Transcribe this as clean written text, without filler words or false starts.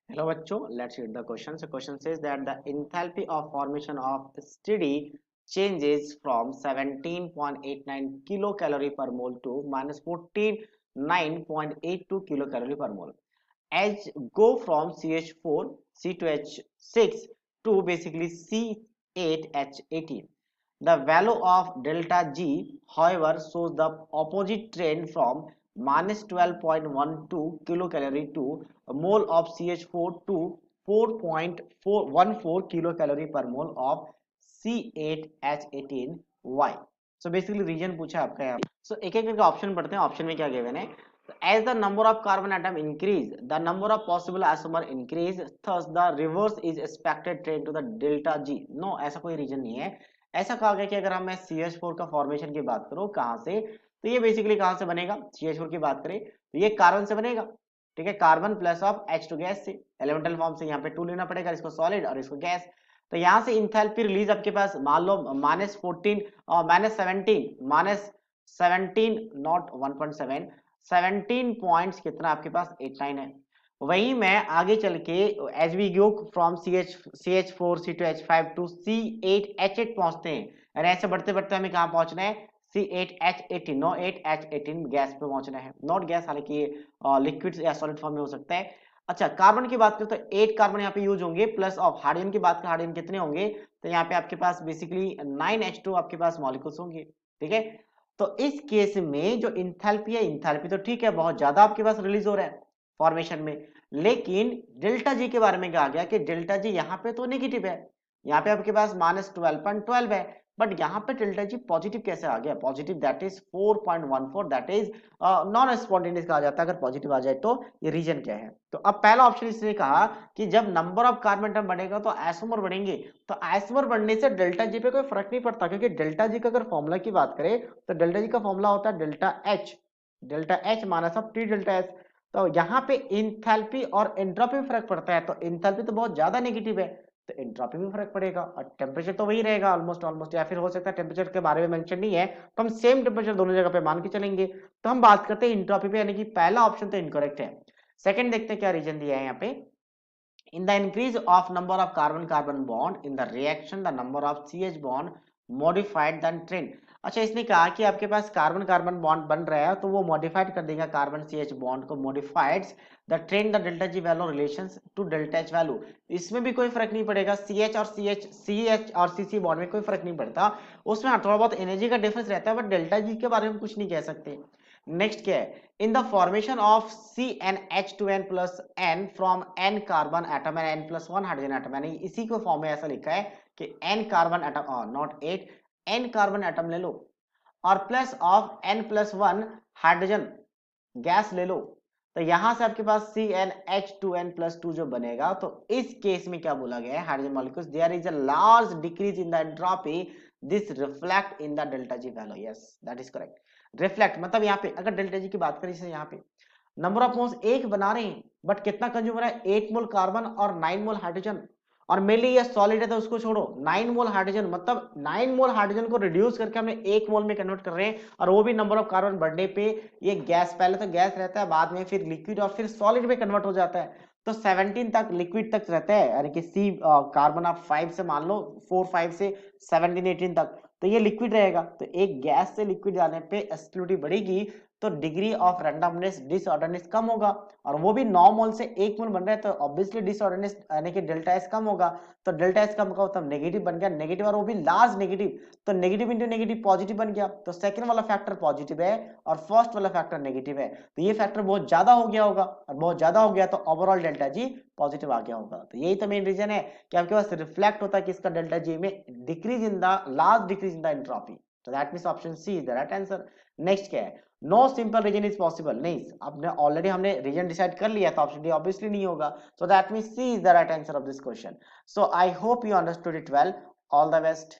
Hello bachcho, let's read the question. So question says that the enthalpy of formation of steady changes from 17.89 kilocalorie per mole to minus 49.82 kilocalorie per mole. As go from CH4 C2H6 to basically C8H18. The value of delta G, however, shows the opposite trend from minus 12.12 kilocalorie to a mole of CH4 to 4.414 kilocalorie per mole of C8H18Y. So basically reason पूछा आपका यहाँ. So एक एक करके option पढ़ते हैं. Option में क्या गिवन है? As the number of carbon atom increase, the number of possible isomer increase, thus the reverse is expected trend to the delta G. No, ऐसा कोई रीजन नहीं है. ऐसा कहा गया कि अगर हम CH4 का फॉर्मेशन की बात करो कहां से, तो ये बेसिकली कहां से बनेगा? CH4 की बात करें तो ये कार्बन से बनेगा. ठीक है, carbon plus of H2 gas से. एलिमेंटल फॉर्म से यहाँ पे 2 लेना पड़ेगा, इसको सॉलिड और इसको गैस. तो यहाँ से इंथैल्पी रिलीज आपके पास मान लो -14 और -17 नॉट 1.7 17 पॉइंट्स कितना आपके पास 89 है. वही मैं आगे चल के as we go from CH4 C2H5 to C8H8 पहुंचते हैं. और ऐसे बढ़ते बढ़ते हमें कहां पहुंचना है? C8H18 नो 8H18 गैस पे पहुंचना है. नॉट गैस, हालांकि लिक्विड या सॉलिड फॉर्म में हो सकता है. अच्छा, कार्बन की बात करें तो 8 कार्बन यहाँ पे यूज होंगे, प्लस ऑफ हाइड्रोजन की बात करें, हाइड्रोजन कितने होंगे? तो यहाँ पे आपके पास बेसिकली 9H2 आपके पास मॉलिक्यूल्स होंगे. ठीक है, तो इस केस में जो इंथैल्पी है, इंथैल्पी तो ठीक है बहुत ज्यादा आपके पास रिलीज हो रहा है फॉर्मेशन में, लेकिन डेल्टा जी के बारे में कहा गया कि डेल्टा जी यहाँ पे तो नेगेटिव है. यहाँ पे आपके पास -12.12 है, बट यहाँ पे डेल्टा जी पॉजिटिव कैसे आ गया? Positive that is 4.14, that is non spontaneous कहा जाता है अगर पॉजिटिव आ जाए तो. ये रीजन क्या है? तो अब पहला ऑप्शन इसने कहा कि जब नंबर ऑफ कार्बन एटम बढ़ेगा तो आइसोमर बढ़ेंगे. तो आइसोमर बढ़ने से डेल्टा जी पे कोई फर्क नहीं पड़ता, क्योंकि डेल्टा जी का अगर फॉर्मूला की बात करें तो डेल्टा जी का फॉर्मूला होता है delta H minus of T delta S. तो यहाँ पे इंथैल्पी और एंट्रोपी में फर्क पड़ता है. तो इंथैल्पी तो बहुत ज्यादा नेगेटिव है, तो एंट्रोपी में फर्क पड़ेगा. और टेम्परेचर तो वही रहेगा ऑलमोस्ट ऑलमोस्ट, या फिर हो सकता है टेम्परेचर के बारे में मेंशन नहीं है तो हम सेम टेम्परेचर दोनों जगह पे मान के चलेंगे. तो हम बात करते हैं एंट्रोपी पे, यानी कि पहला ऑप्शन तो इनकरेक्ट है. सेकंड देखते हैं क्या रीजन दिया है यहाँ पे. In the increase of number of carbon-carbon bond in the reaction, the number of CH bond modified than trend. अच्छा, इसने कहा कि आपके पास कार्बन कार्बन बॉन्ड बन रहा है तो वो मॉडिफाइड कर देगा कार्बन CH बॉन्ड को, modifieds the trend the delta G value relations to delta H value. इसमें भी कोई फर्क नहीं पड़ेगा, CH और CC बॉन्ड में कोई फर्क नहीं पड़ता. उसमें थोड़ा बहुत एनर्जी का डिफरेंस रहता है, बट डेल्टा जी के बारे में कुछ नहीं कह सकते. नेक्स्ट क्या है? in the formation of CnH2n plus n from n carbon atom and n plus 1 hydrogen atom, यानी इसी को फॉर्म में ऐसा लिखा है कि n carbon atom not 8 n carbon atom ले लो और plus of n plus 1 hydrogen gas ले लो. तो यहां से आपके पास CnH2n plus 2 जो बनेगा, तो इस केस में क्या बोला गया है? Hydrogen molecules there is a large decrease in the entropy, this reflect in the delta G value. Yes, that is correct. Reflect मतलब यहाँ पे अगर डेल्टा जी की बात करें, जैसे यहाँ पे नंबर ऑफ मोल्स एक बना रहे हैं, बट कितना कंज्यूम हो रहा है? 8 मोल कार्बन और 9 मोल हाइड्रोजन. और मेनली ये सॉलिड है तो उसको छोड़ो, 9 मोल हाइड्रोजन, मतलब 9 मोल हाइड्रोजन को रिड्यूस करके हमने 1 मोल में कन्वर्ट कर रहे हैं, और वो भी नंबर ऑफ कार्बन बढ़ने पे. ये गैस, पहले तो गैस रहता है, बाद में फिर लिक्विड और फिर सॉलिड में कन्वर्ट हो जाता है. तो 17 तक लिक्विड तक रहता है, यानी कि सी कार्बन आप 5 से मान लो 4 5 से 17 18 तक, तो ये लिक्विड रहेगा. तो एक गैस से लिक्विड जाने पे एक्सक्लूडिटी बढ़ेगी, तो डिग्री ऑफ रैंडमनेस डिसऑर्डरनेस कम होगा. और वो भी 9 मोल से 1 मोल बन रहा है, तो ऑब्वियसली डिसऑर्डरनेस यानी कि डेल्टा एस कम होगा. तो डेल्टा एस कम होगा तब नेगेटिव बन गया, नेगेटिव और वो भी लार्ज नेगेटिव. तो नेगेटिव इंटू नेगेटिव पॉजिटिव बन गया. तो सेकंड वाला फैक्टर पॉजिटिव है और फर्स्ट वाला फैक्टर नेगेटिव है. तो ये फैक्टर बहुत ज्यादा हो गया होगा, और बहुत ज्यादा हो गया तो ओवरऑल डेल्टा जी पॉजिटिव आ गया होगा. तो यही तो मेन रीजन है कि आपके पास रिफ्लेक्ट होता है कि इसका डेल्टा जी में decrease in the large decrease in the entropy. तो that means option C is the right answer. Next क्या है? No simple reason is possible. नहीं, आपने ऑलरेडी हमने रीजन डिसाइड कर लिया, तो ऑप्शन डी ऑब्वियसली नहीं होगा. So that means C is the right answer of this question. So I hope you understood it well. All the best.